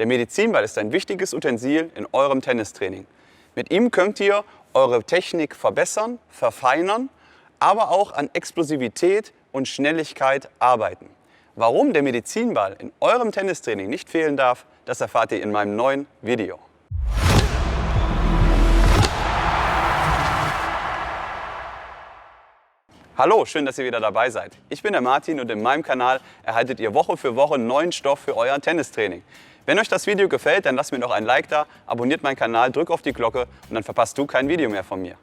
Der Medizinball ist ein wichtiges Utensil in eurem Tennistraining. Mit ihm könnt ihr eure Technik verbessern, verfeinern, aber auch an Explosivität und Schnelligkeit arbeiten. Warum der Medizinball in eurem Tennistraining nicht fehlen darf, das erfahrt ihr in meinem neuen Video. Hallo, schön, dass ihr wieder dabei seid. Ich bin der Martin und in meinem Kanal erhaltet ihr Woche für Woche neuen Stoff für euer Tennistraining. Wenn euch das Video gefällt, dann lasst mir doch ein Like da, abonniert meinen Kanal, drückt auf die Glocke und dann verpasst du kein Video mehr von mir.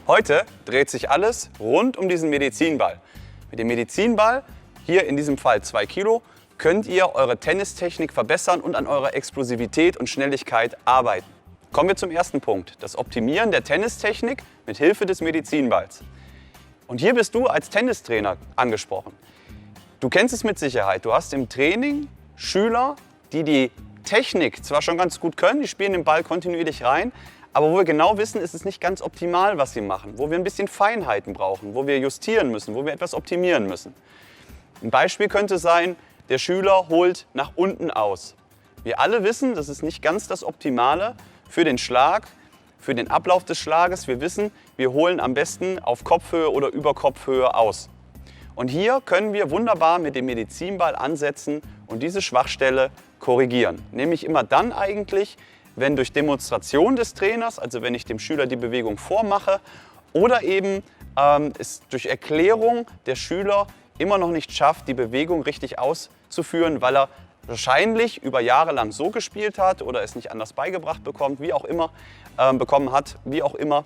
Heute dreht sich alles rund um diesen Medizinball. Mit dem Medizinball, hier in diesem Fall 2 Kilo, könnt ihr eure Tennistechnik verbessern und an eurer Explosivität und Schnelligkeit arbeiten. Kommen wir zum ersten Punkt, das Optimieren der Tennistechnik mit Hilfe des Medizinballs. Und hier bist du als Tennistrainer angesprochen. Du kennst es mit Sicherheit. Du hast im Training Schüler, die die Technik zwar schon ganz gut können, die spielen den Ball kontinuierlich rein, aber wo wir genau wissen, ist es nicht ganz optimal, was sie machen, wo wir ein bisschen Feinheiten brauchen, wo wir justieren müssen, wo wir etwas optimieren müssen. Ein Beispiel könnte sein, der Schüler holt nach unten aus. Wir alle wissen, das ist nicht ganz das Optimale für den Schlag, für den Ablauf des Schlages. Wir wissen, wir holen am besten auf Kopfhöhe oder über Kopfhöhe aus. Und hier können wir wunderbar mit dem Medizinball ansetzen und diese Schwachstelle korrigieren. Nämlich immer dann eigentlich, wenn durch Demonstration des Trainers, also wenn ich dem Schüler die Bewegung vormache, oder eben es durch Erklärung der Schüler immer noch nicht schafft, die Bewegung richtig auszuführen, weil er wahrscheinlich über Jahre lang so gespielt hat oder es nicht anders beigebracht bekommt, bekommen hat, wie auch immer.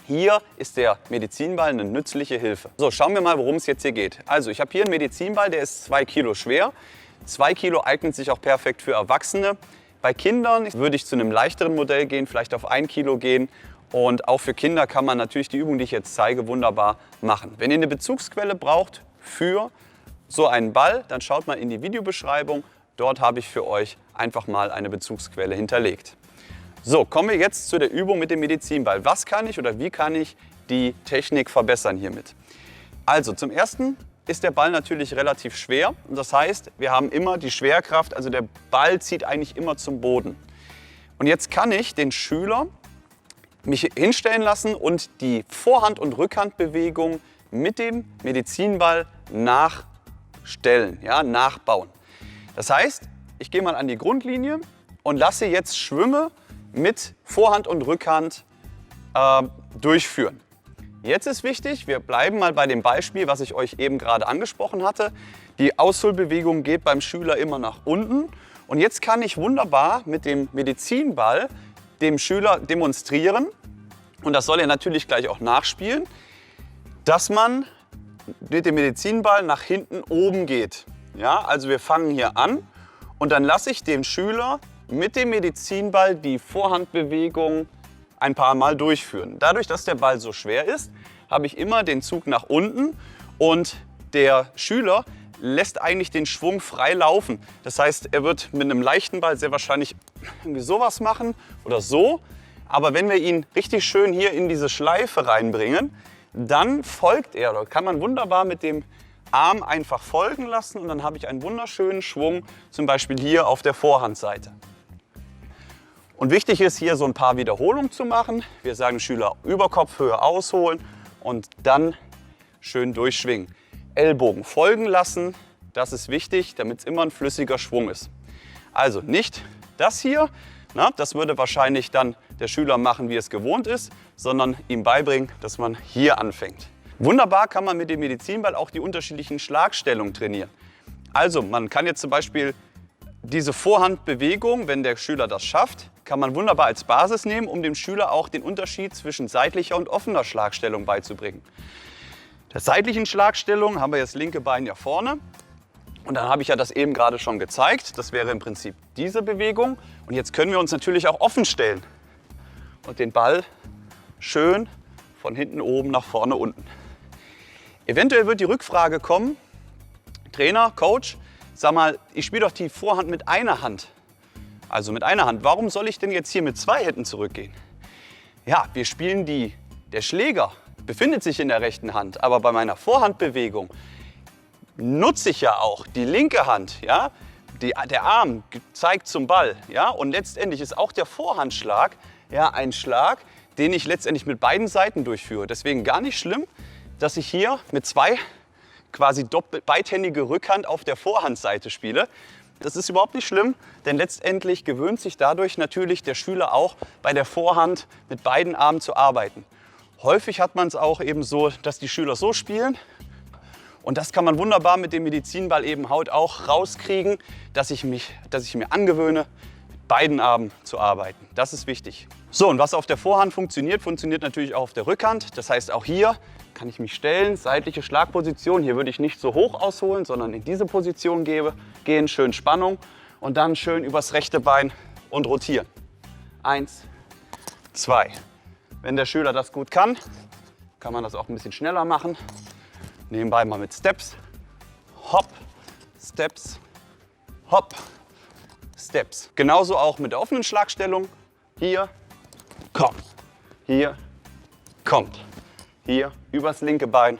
Hier ist der Medizinball eine nützliche Hilfe. So, schauen wir mal, worum es jetzt hier geht. Also, ich habe hier einen Medizinball, der ist 2 Kilo schwer. 2 Kilo eignet sich auch perfekt für Erwachsene. Bei Kindern würde ich zu einem leichteren Modell gehen, vielleicht auf 1 Kilo gehen. Und auch für Kinder kann man natürlich die Übung, die ich jetzt zeige, wunderbar machen. Wenn ihr eine Bezugsquelle braucht für so einen Ball, dann schaut mal in die Videobeschreibung. Dort habe ich für euch einfach mal eine Bezugsquelle hinterlegt. So, kommen wir jetzt zu der Übung mit dem Medizinball. Was kann ich oder wie kann ich die Technik verbessern hiermit? Also zum Ersten ist der Ball natürlich relativ schwer. Und das heißt, wir haben immer die Schwerkraft, also der Ball zieht eigentlich immer zum Boden. Und jetzt kann ich den Schüler mich hinstellen lassen und die Vorhand- und Rückhandbewegung mit dem Medizinball nachstellen, ja, nachbauen. Das heißt, ich gehe mal an die Grundlinie und lasse jetzt Schwünge mit Vorhand und Rückhand durchführen. Jetzt ist wichtig, wir bleiben mal bei dem Beispiel, was ich euch eben gerade angesprochen hatte. Die Ausholbewegung geht beim Schüler immer nach unten. Und jetzt kann ich wunderbar mit dem Medizinball dem Schüler demonstrieren, und das soll er natürlich gleich auch nachspielen, dass man mit dem Medizinball nach hinten oben geht. Ja, also wir fangen hier an und dann lasse ich den Schüler mit dem Medizinball die Vorhandbewegung ein paar Mal durchführen. Dadurch, dass der Ball so schwer ist, habe ich immer den Zug nach unten und der Schüler lässt eigentlich den Schwung frei laufen. Das heißt, er wird mit einem leichten Ball sehr wahrscheinlich irgendwie sowas machen oder so. Aber wenn wir ihn richtig schön hier in diese Schleife reinbringen, dann folgt er. Da kann man wunderbar mit dem Arm einfach folgen lassen und dann habe ich einen wunderschönen Schwung, zum Beispiel hier auf der Vorhandseite. Und wichtig ist hier so ein paar Wiederholungen zu machen. Wir sagen Schüler über Kopfhöhe ausholen und dann schön durchschwingen. Ellbogen folgen lassen, das ist wichtig, damit es immer ein flüssiger Schwung ist. Also nicht das hier, das würde wahrscheinlich dann der Schüler machen, wie es gewohnt ist, sondern ihm beibringen, dass man hier anfängt. Wunderbar kann man mit dem Medizinball auch die unterschiedlichen Schlagstellungen trainieren. Also man kann jetzt zum Beispiel diese Vorhandbewegung, wenn der Schüler das schafft, kann man wunderbar als Basis nehmen, um dem Schüler auch den Unterschied zwischen seitlicher und offener Schlagstellung beizubringen. Der seitlichen Schlagstellung haben wir das linke Bein ja vorne. Und dann habe ich ja das eben gerade schon gezeigt. Das wäre im Prinzip diese Bewegung. Und jetzt können wir uns natürlich auch offen stellen und den Ball schön von hinten oben nach vorne unten. Eventuell wird die Rückfrage kommen, Trainer, Coach, sag mal, ich spiele doch die Vorhand mit einer Hand. Also mit einer Hand. Warum soll ich denn jetzt hier mit 2 Händen zurückgehen? Ja, wir spielen der Schläger befindet sich in der rechten Hand, aber bei meiner Vorhandbewegung nutze ich ja auch die linke Hand. Ja? der Arm zeigt zum Ball, ja, und letztendlich ist auch der Vorhandschlag, ja, ein Schlag, den ich letztendlich mit beiden Seiten durchführe. Deswegen gar nicht schlimm, dass ich hier mit zwei quasi beidhändige Rückhand auf der Vorhandseite spiele. Das ist überhaupt nicht schlimm, denn letztendlich gewöhnt sich dadurch natürlich der Schüler auch bei der Vorhand mit beiden Armen zu arbeiten. Häufig hat man es auch eben so, dass die Schüler so spielen. Und das kann man wunderbar mit dem Medizinball eben Haut auch rauskriegen, dass ich mir angewöhne, mit beiden Armen zu arbeiten. Das ist wichtig. So, und was auf der Vorhand funktioniert, funktioniert natürlich auch auf der Rückhand. Das heißt, auch hier kann ich mich stellen, seitliche Schlagposition. Hier würde ich nicht so hoch ausholen, sondern in diese Position gehen, schön Spannung und dann schön übers rechte Bein und rotieren. 1, 2. Wenn der Schüler das gut kann man das auch ein bisschen schneller machen. Nebenbei mal mit Steps. Hopp, Steps, Hopp, Steps. Genauso auch mit der offenen Schlagstellung. Hier, kommt. Hier, kommt. Hier, übers linke Bein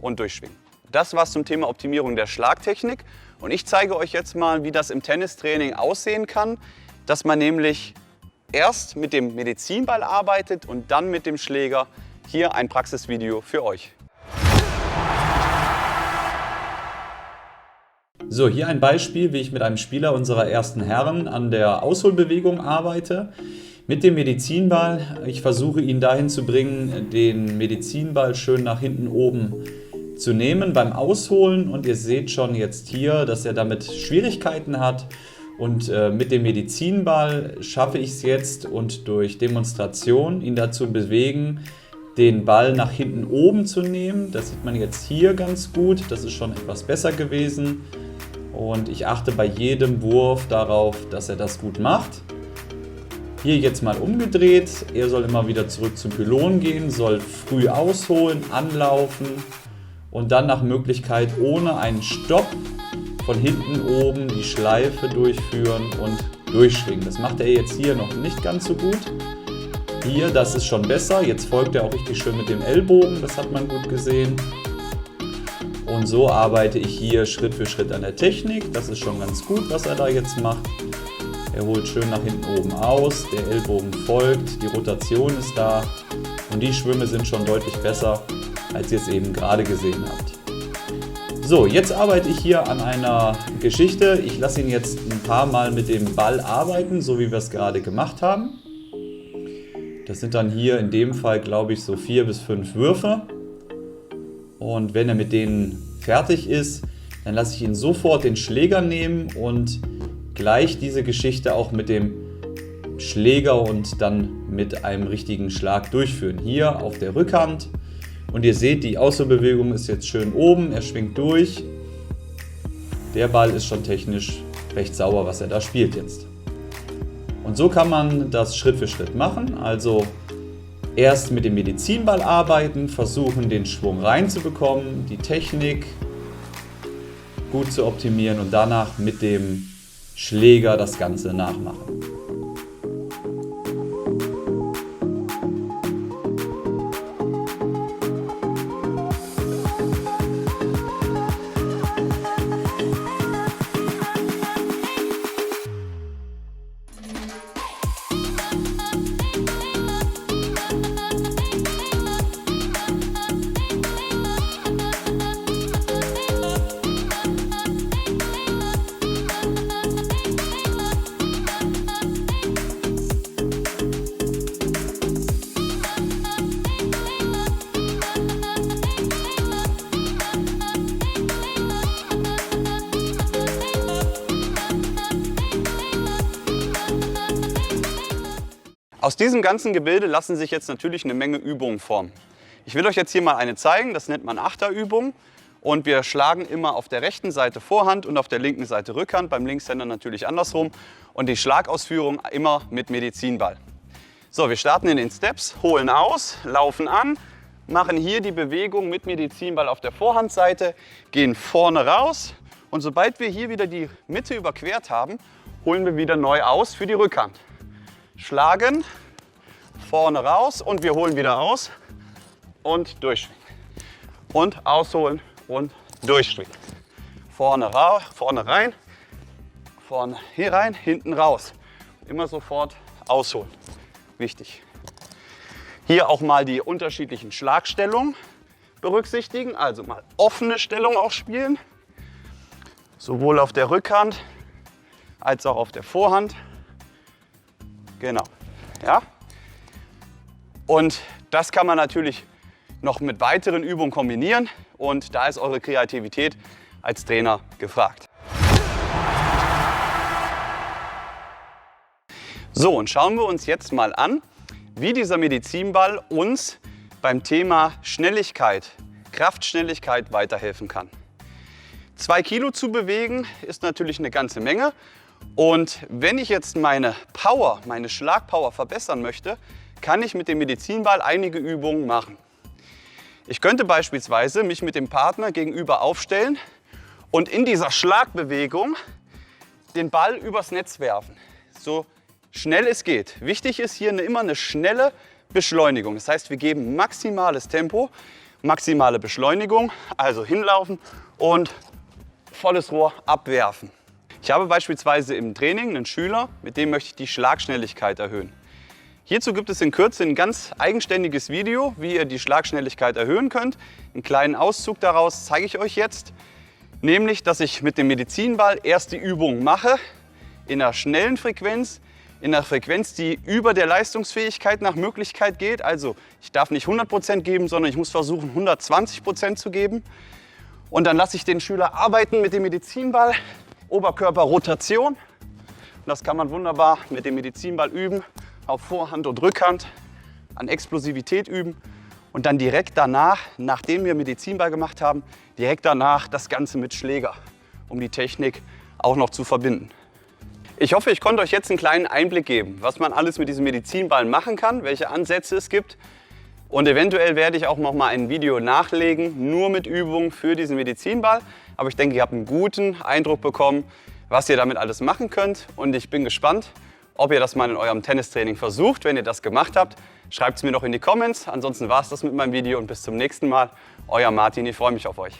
und durchschwingen. Das war's zum Thema Optimierung der Schlagtechnik. Und ich zeige euch jetzt mal, wie das im Tennistraining aussehen kann, dass man nämlich erst mit dem Medizinball arbeitet und dann mit dem Schläger. Hier ein Praxisvideo für euch. So, hier ein Beispiel, wie ich mit einem Spieler unserer ersten Herren an der Ausholbewegung arbeite. Mit dem Medizinball. Ich versuche ihn dahin zu bringen, den Medizinball schön nach hinten oben zu nehmen beim Ausholen. Und ihr seht schon jetzt hier, dass er damit Schwierigkeiten hat. Und mit dem Medizinball schaffe ich es jetzt und durch Demonstration ihn dazu bewegen, den Ball nach hinten oben zu nehmen. Das sieht man jetzt hier ganz gut. Das ist schon etwas besser gewesen. Und ich achte bei jedem Wurf darauf, dass er das gut macht. Hier jetzt mal umgedreht. Er soll immer wieder zurück zum Pylon gehen, soll früh ausholen, anlaufen und dann nach Möglichkeit ohne einen Stopp von hinten oben die Schleife durchführen und durchschwingen. Das macht er jetzt hier noch nicht ganz so gut. Hier, das ist schon besser. Jetzt folgt er auch richtig schön mit dem Ellbogen, das hat man gut gesehen. Und so arbeite ich hier Schritt für Schritt an der Technik. Das ist schon ganz gut, was er da jetzt macht. Er holt schön nach hinten oben aus, der Ellbogen folgt, die Rotation ist da und die Schwünge sind schon deutlich besser, als ihr es eben gerade gesehen habt. So, jetzt arbeite ich hier an einer Geschichte. Ich lasse ihn jetzt ein paar Mal mit dem Ball arbeiten, so wie wir es gerade gemacht haben. Das sind dann hier in dem Fall, glaube ich, so 4 bis 5 Würfe. Und wenn er mit denen fertig ist, dann lasse ich ihn sofort den Schläger nehmen und gleich diese Geschichte auch mit dem Schläger und dann mit einem richtigen Schlag durchführen. Hier auf der Rückhand. Und ihr seht, die Ausholbewegung ist jetzt schön oben, er schwingt durch. Der Ball ist schon technisch recht sauber, was er da spielt jetzt. Und so kann man das Schritt für Schritt machen. Also erst mit dem Medizinball arbeiten, versuchen den Schwung reinzubekommen, die Technik gut zu optimieren und danach mit dem Schläger das Ganze nachmachen. Aus diesem ganzen Gebilde lassen sich jetzt natürlich eine Menge Übungen formen. Ich will euch jetzt hier mal eine zeigen, das nennt man Achterübung. Und wir schlagen immer auf der rechten Seite Vorhand und auf der linken Seite Rückhand, beim Linkshänder natürlich andersrum. Und die Schlagausführung immer mit Medizinball. So, wir starten in den Steps, holen aus, laufen an, machen hier die Bewegung mit Medizinball auf der Vorhandseite, gehen vorne raus und sobald wir hier wieder die Mitte überquert haben, holen wir wieder neu aus für die Rückhand. Schlagen, vorne raus und wir holen wieder aus und durchschwingen. Und ausholen und durchschwingen. Vorne rein, Vorne hier rein, hinten raus. Immer sofort ausholen. Wichtig. Hier auch mal die unterschiedlichen Schlagstellungen berücksichtigen. Also mal offene Stellung auch spielen. Sowohl auf der Rückhand als auch auf der Vorhand. Genau. Ja? Und das kann man natürlich noch mit weiteren Übungen kombinieren. Und da ist eure Kreativität als Trainer gefragt. So, und schauen wir uns jetzt mal an, wie dieser Medizinball uns beim Thema Schnelligkeit, Kraftschnelligkeit weiterhelfen kann. 2 Kilo zu bewegen ist natürlich eine ganze Menge. Und wenn ich jetzt meine Power, meine Schlagpower verbessern möchte, kann ich mit dem Medizinball einige Übungen machen. Ich könnte beispielsweise mich mit dem Partner gegenüber aufstellen und in dieser Schlagbewegung den Ball übers Netz werfen. So schnell es geht. Wichtig ist hier immer eine schnelle Beschleunigung. Das heißt, wir geben maximales Tempo, maximale Beschleunigung, also hinlaufen und volles Rohr abwerfen. Ich habe beispielsweise im Training einen Schüler, mit dem möchte ich die Schlagschnelligkeit erhöhen. Hierzu gibt es in Kürze ein ganz eigenständiges Video, wie ihr die Schlagschnelligkeit erhöhen könnt. Einen kleinen Auszug daraus zeige ich euch jetzt. Nämlich, dass ich mit dem Medizinball erst die Übung mache, in einer schnellen Frequenz, in einer Frequenz, die über der Leistungsfähigkeit nach Möglichkeit geht. Also ich darf nicht 100% geben, sondern ich muss versuchen 120% zu geben. Und dann lasse ich den Schüler arbeiten mit dem Medizinball, Oberkörperrotation. Und das kann man wunderbar mit dem Medizinball üben, auf Vorhand und Rückhand, an Explosivität üben. Und dann direkt danach, nachdem wir Medizinball gemacht haben, direkt danach das Ganze mit Schläger, um die Technik auch noch zu verbinden. Ich hoffe, ich konnte euch jetzt einen kleinen Einblick geben, was man alles mit diesem Medizinball machen kann, welche Ansätze es gibt. Und eventuell werde ich auch noch mal ein Video nachlegen, nur mit Übungen für diesen Medizinball. Aber ich denke, ihr habt einen guten Eindruck bekommen, was ihr damit alles machen könnt. Und ich bin gespannt, ob ihr das mal in eurem Tennistraining versucht. Wenn ihr das gemacht habt, schreibt es mir doch in die Comments. Ansonsten war es das mit meinem Video und bis zum nächsten Mal. Euer Martin, ich freue mich auf euch.